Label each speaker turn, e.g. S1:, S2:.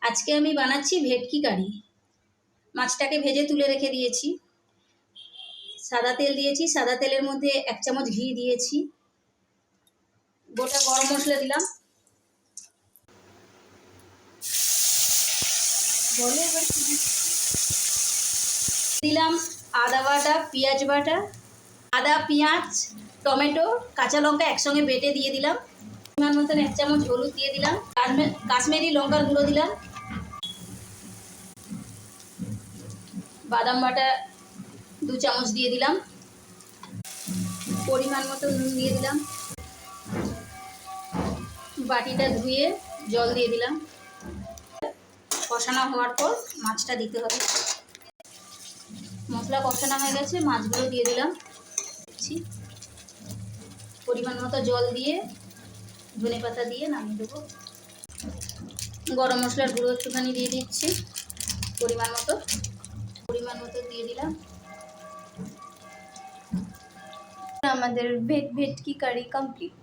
S1: আজকে আমি বানাচ্ছি ভেটকি কারি। মাছটাকে ভেজে তুলে রেখে দিয়েছি। সাদা তেল দিয়েছি, সাদা তেলের মধ্যে 1 চামচ ঘি দিয়েছি, গোটা গরম মশলা দিলাম, দিলাম আদা বাটা, পেঁয়াজ বাটা, আদা পেঁয়াজ টমেটো কাঁচা লঙ্কা একসঙ্গে বেটে দিয়ে দিলাম, পরিমাণ মতন 1 চামচ হলুদ দিয়ে দিলাম, কাশ্মীরি লঙ্কার গুঁড়ো দিলাম, বাদাম বাটা 2 চামচ দিয়ে দিলাম, পরিমাণ মতো নুন দিয়ে দিলাম, বাটিটা ধুয়ে জল দিয়ে দিলাম। কষানো হওয়ার পর মাছটা দিতে হবে। মশলা কষানো হয়ে গেছে, মাছগুলো দিয়ে দিলাম, পরিমাণ মতো জল দিয়ে ধনে পাতা দিয়ে নামিয়ে দেবো। গরম মশলার গুঁড়ো একটুখানি দিয়ে দিচ্ছি, পরিমাণ মতো দিয়ে দিলাম।
S2: আমাদের ভেটকি কারি কমপ্লিট।